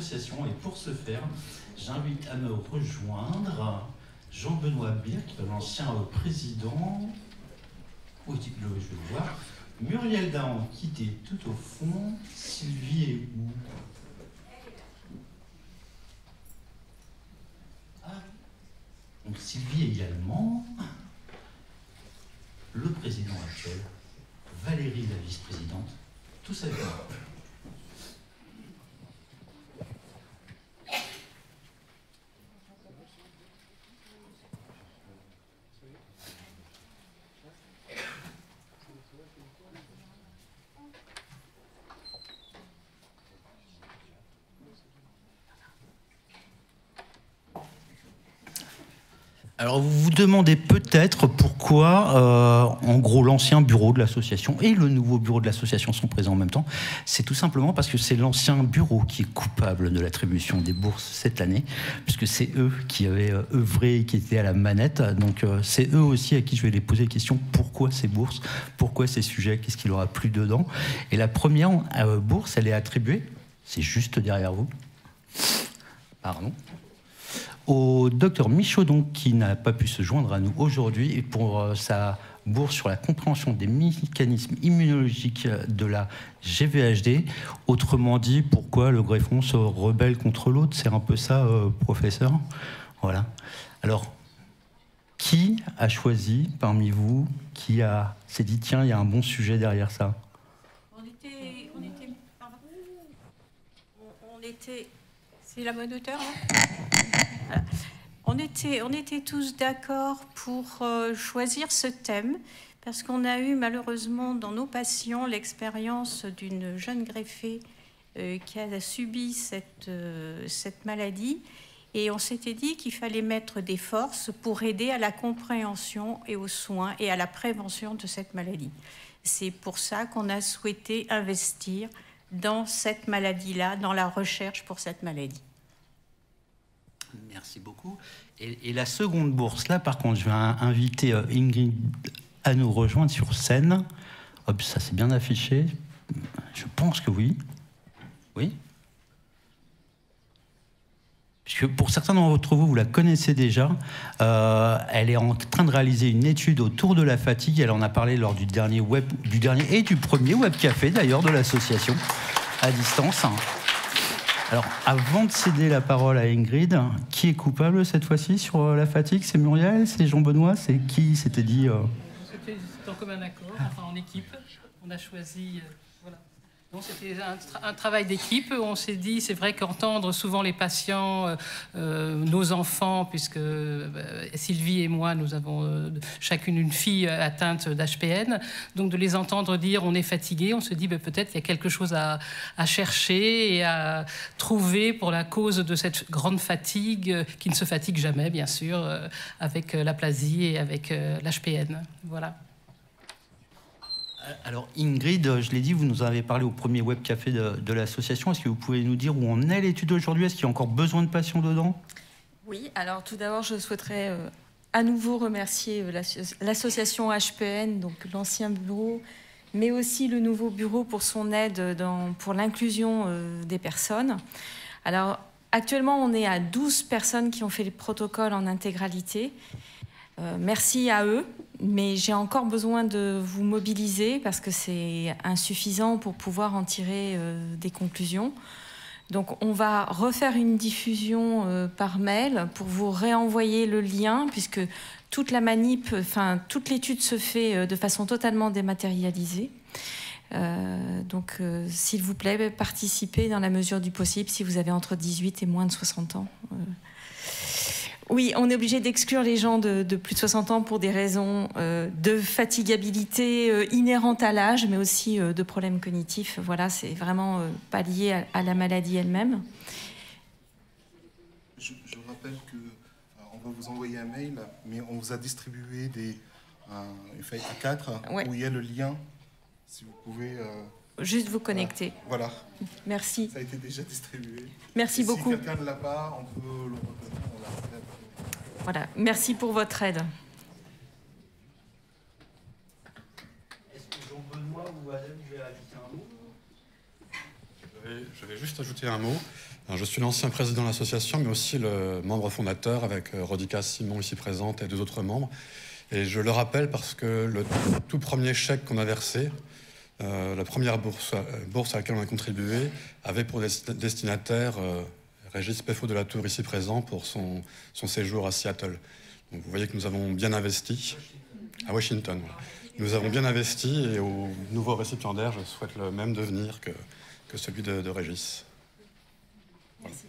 l'association. Et pour ce faire, j'invite à me rejoindre Jean-Benoît Birk, l'ancien président. Oui, je vais le voir. Muriel Dahan, qui était tout au fond. Sylvie est où? Ah. Donc Sylvie également. Le président actuel. Valérie, la vice-présidente. Tout ça est là. Alors vous vous demandez peut-être pourquoi, en gros, l'ancien bureau de l'association et le nouveau bureau de l'association sont présents en même temps. C'est tout simplement parce que c'est l'ancien bureau qui est coupable de l'attribution des bourses cette année, puisque c'est eux qui avaient œuvré et qui étaient à la manette. Donc c'est eux aussi à qui je vais les poser la question, pourquoi ces bourses, pourquoi ces sujets, qu'est-ce qu'il aura plus dedans. Et la première bourse, elle est attribuée, c'est juste derrière vous. Pardon. Au docteur Michaudon, qui n'a pas pu se joindre à nous aujourd'hui, et pour sa bourse sur la compréhension des mécanismes immunologiques de la GVHD. Autrement dit, pourquoi le greffon se rebelle contre l'autre? C'est un peu ça, professeur. Voilà. Alors, qui a choisi parmi vous, qui s'est dit, tiens, il y a un bon sujet derrière ça? C'est la bonne hauteur, hein? On était tous d'accord pour choisir ce thème parce qu'on a eu malheureusement dans nos patients l'expérience d'une jeune greffée qui a subi cette maladie, et on s'était dit qu'il fallait mettre des forces pour aider à la compréhension et aux soins et à la prévention de cette maladie. C'est pour ça qu'on a souhaité investir dans cette maladie-là, dans la recherche pour cette maladie. Merci beaucoup. Et la seconde bourse, là, par contre, je vais inviter Ingrid à nous rejoindre sur scène. Hop, ça c'est bien affiché. Je pense que oui. Oui. Puisque pour certains d'entre vous, vous la connaissez déjà. Elle est en train de réaliser une étude autour de la fatigue. Elle en a parlé lors du dernier et du premier web café, d'ailleurs, de l'association, à distance. Alors, avant de céder la parole à Ingrid, qui est coupable cette fois-ci sur la fatigue? C'est Muriel? C'est Jean-Benoît? C'est qui s'était dit C'était en commun accord, enfin en équipe. On a choisi... voilà. Donc c'était un travail d'équipe. On s'est dit, c'est vrai qu'entendre souvent les patients, nos enfants, puisque Sylvie et moi, nous avons chacune une fille atteinte d'HPN, donc de les entendre dire on est fatigué, on se dit peut-être qu'il y a quelque chose à chercher et à trouver pour la cause de cette grande fatigue, qui ne se fatigue jamais, bien sûr, avec l'aplasie et avec l'HPN. Voilà. Alors Ingrid, je l'ai dit, vous nous avez parlé au premier web café de l'association. Est-ce que vous pouvez nous dire où en est l'étude aujourd'hui? Est-ce qu'il y a encore besoin de patients dedans? Oui, alors tout d'abord, je souhaiterais à nouveau remercier l'association HPN, donc l'ancien bureau, mais aussi le nouveau bureau pour son aide pour l'inclusion des personnes. Alors actuellement, on est à 12 personnes qui ont fait les protocoles en intégralité. Merci à eux, mais j'ai encore besoin de vous mobiliser parce que c'est insuffisant pour pouvoir en tirer des conclusions. Donc on va refaire une diffusion par mail pour vous réenvoyer le lien, puisque toute la manip, enfin toute l'étude se fait de façon totalement dématérialisée. Donc s'il vous plaît, participez dans la mesure du possible si vous avez entre 18 et moins de 60 ans. Oui, on est obligé d'exclure les gens de plus de 60 ans pour des raisons de fatigabilité inhérente à l'âge, mais aussi de problèmes cognitifs. Voilà, c'est vraiment pas lié à la maladie elle-même. Je rappelle qu'on va vous envoyer un mail, mais on vous a distribué une feuille A4 ouais. Où il y a le lien, si vous pouvez... Juste vous connecter. Voilà. Merci. Ça a été déjà distribué. Merci beaucoup. Si quelqu'un ne l'a pas, on peut le redonner. On l'a fait. Voilà, merci pour votre aide. Est-ce que Jean-Benoît ou Adam, vous voulez ajouter un mot? Je vais juste ajouter un mot. Alors, je suis l'ancien président de l'association, mais aussi le membre fondateur avec Rodica Simon ici présente et 2 autres membres. Et je le rappelle parce que le tout premier chèque qu'on a versé, la première bourse à laquelle on a contribué, avait pour destinataire Régis Peffo de la Tour ici présent pour son séjour à Seattle. Donc vous voyez que nous avons bien investi, à Washington. Voilà. Nous avons bien investi et au nouveau récipiendaire, je souhaite le même devenir que celui de Régis. Merci.